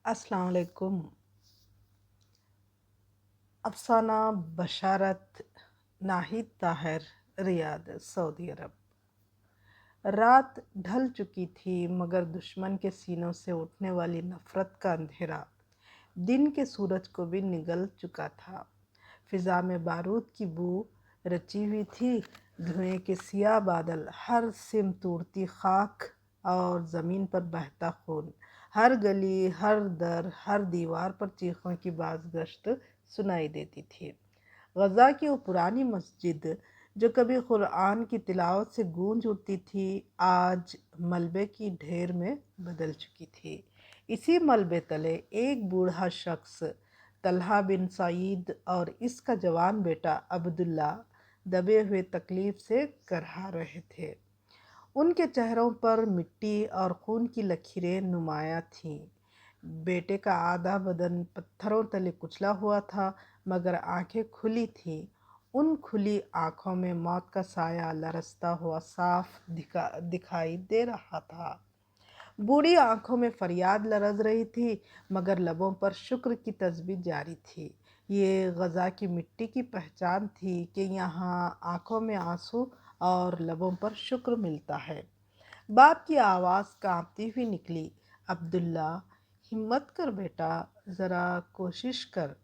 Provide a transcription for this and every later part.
अस्सलाम वालेकुम। अफसाना बशारत नाहिद ताहिर, रियाद, सऊदी अरब। रात ढल चुकी थी मगर दुश्मन के सीनों से उठने वाली नफरत का अंधेरा दिन के सूरज को भी निगल चुका था। फिजा में बारूद की बू रची हुई थी। धुएं के सियाह बादल, हर सिमत उड़ती खाक और ज़मीन पर बहता खून, हर गली, हर दर, हर दीवार पर चीखों की बाज़गश्त सुनाई देती थी। गज़ा की वो पुरानी मस्जिद जो कभी कुरान की तिलावत से गूंज उठती थी, आज मलबे की ढेर में बदल चुकी थी। इसी मलबे तले एक बूढ़ा शख्स तलहा बिन सईद और इसका जवान बेटा अब्दुल्ला दबे हुए तकलीफ से करहा रहे थे। उनके चेहरों पर मिट्टी और खून की लकीरें नुमायां थीं। बेटे का आधा बदन पत्थरों तले कुचला हुआ था, मगर आंखें खुली थीं। उन खुली आंखों में मौत का साया लरसता हुआ साफ दिखाई दे रहा था। बूढ़ी आंखों में फरियाद लरज रही थी, मगर लबों पर शुक्र की तस्बीह जारी थी। ये गज़ा की मिट्टी की पहचान थी कि यहाँ आंखों में आंसू और लबों पर शुक्र मिलता है। बाप की आवाज़ कांपती हुई निकली, अब्दुल्ला, हिम्मत कर बेटा, ज़रा कोशिश कर।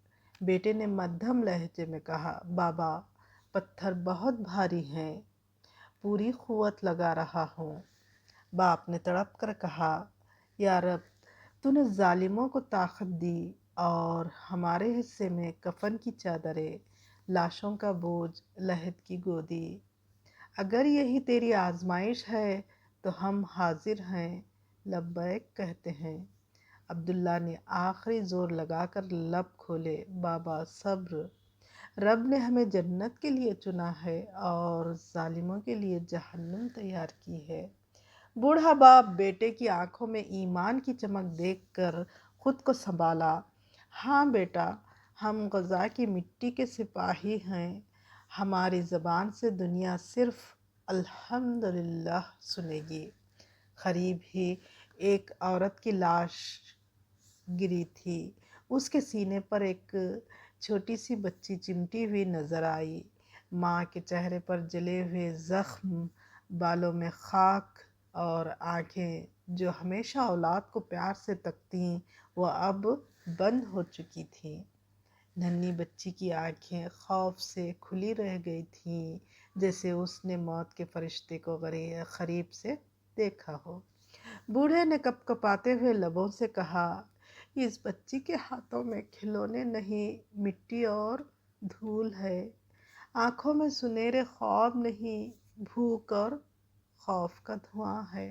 बेटे ने मध्यम लहजे में कहा, बाबा, पत्थर बहुत भारी हैं, पूरी कुव्वत लगा रहा हूँ। बाप ने तड़प कर कहा, या रब, तूने जालिमों को ताकत दी और हमारे हिस्से में कफन की चादरें, लाशों का बोझ, लहद की गोदी। अगर यही तेरी आजमाइश है तो हम हाजिर हैं, लब्बैक कहते हैं। अब्दुल्ला ने आखिरी जोर लगाकर लब खोले, बाबा सब्र, रब ने हमें जन्नत के लिए चुना है और जालिमों के लिए जहन्नुम तैयार की है। बूढ़ा बाप बेटे की आंखों में ईमान की चमक देखकर खुद को संभाला। हाँ बेटा, हम गज़ा की मिट्टी के सिपाही हैं। हमारी ज़बान से दुनिया सिर्फ अल्हम्दुलिल्लाह सुनेगी। करीब ही एक औरत की लाश गिरी थी। उसके सीने पर एक छोटी सी बच्ची चिमटी हुई नजर आई। माँ के चेहरे पर जले हुए जख्म, बालों में खाक और आंखें जो हमेशा औलाद को प्यार से तकती, वह अब बंद हो चुकी थीं। नन्ही बच्ची की आंखें खौफ से खुली रह गई थीं, जैसे उसने मौत के फरिश्ते को करीब से देखा हो। बूढ़े ने कपकपाते हुए लबों से कहा, इस बच्ची के हाथों में खिलौने नहीं, मिट्टी और धूल है। आंखों में सुनहरे ख्वाब नहीं, भूख और खौफ का धुआं है।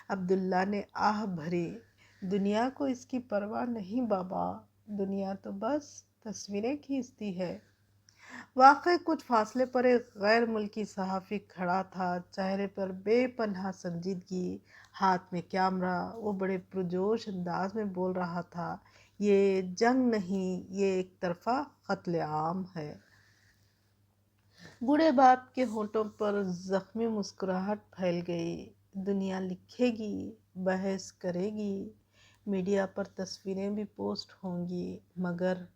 अब्दुल्ला ने आह भरी, दुनिया को इसकी परवाह नहीं बाबा, दुनिया तो बस तस्वीरें खींचती है। वाकई कुछ फासले पर एक गैर मुल्की सहाफ़ी खड़ा था, चेहरे पर बेपनाह संजीदगी, हाथ में कैमरा। वो बड़े पुरजोश अंदाज में बोल रहा था, ये जंग नहीं, ये एक तरफा कत्ले आम है। बूढ़े बाप के होठों पर जख्मी मुस्कुराहट फैल गई। दुनिया लिखेगी, बहस करेगी, मीडिया पर तस्वीरें भी पोस्ट होंगी, मगर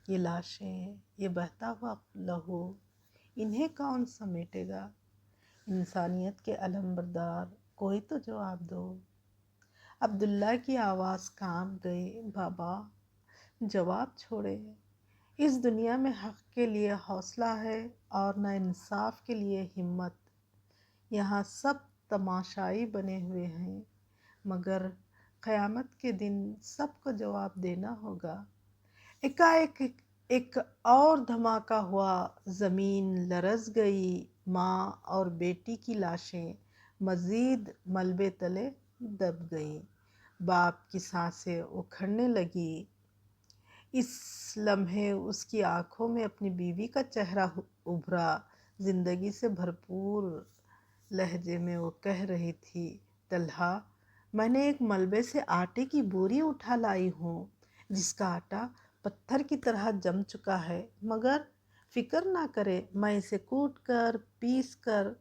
ये लाशें, ये बहता हुआ लहू, इन्हें कौन समेटेगा? इंसानियत के अलमबरदार, कोई तो जवाब दो। अब्दुल्ला की आवाज़ कांप गई, बाबा, जवाब छोड़े। इस दुनिया में हक़ के लिए हौसला है और ना इंसाफ के लिए हिम्मत। यहाँ सब तमाशाई बने हुए हैं, मगर क़यामत के दिन सबको जवाब देना होगा। एकाएक एक और धमाका हुआ, ज़मीन लरज़ गई। माँ और बेटी की लाशें मज़ीद मलबे तले दब गईं। बाप की सांसें उखड़ने लगी। इस लम्हे उसकी आंखों में अपनी बीवी का चेहरा उभरा। जिंदगी से भरपूर लहजे में वो कह रही थी, तलहा, मैंने एक मलबे से आटे की बोरी उठा लाई हूँ, जिसका आटा पत्थर की तरह जम चुका है, मगर फिक्र ना करे, मैं इसे कूट कर पीस कर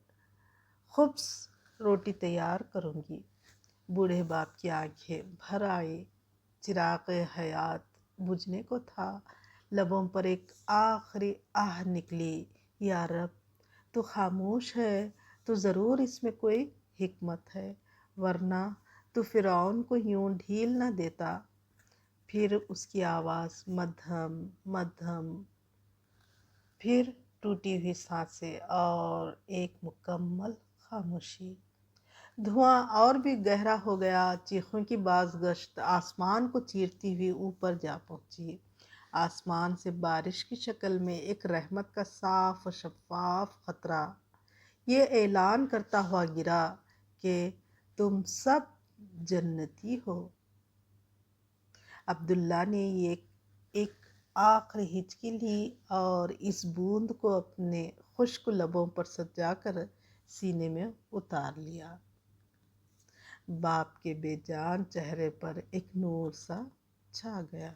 खुब्स रोटी तैयार करूँगी। बूढ़े बाप की आंखें भर आई, चिराग हयात बुझने को था। लबों पर एक आखिरी आह निकली, या रब तो खामोश है तो ज़रूर इसमें कोई हिकमत है, वरना तो फ़िरौन को यूं ढील न देता। फिर उसकी आवाज़ मध्यम मध्यम, फिर टूटी हुई सांसें और एक मुकम्मल खामोशी। धुआं और भी गहरा हो गया। चीखों की बाज़गश्त आसमान को चीरती हुई ऊपर जा पहुंची। आसमान से बारिश की शक्ल में एक रहमत का साफ और शफाफ खतरा ये ऐलान करता हुआ गिरा कि तुम सब जन्नती हो। अब्दुल्ला ने ये एक आखिरी हिचकी ली और इस बूंद को अपने खुश्क लबों पर सजाकर सीने में उतार लिया। बाप के बेजान चेहरे पर एक नूर सा छा गया।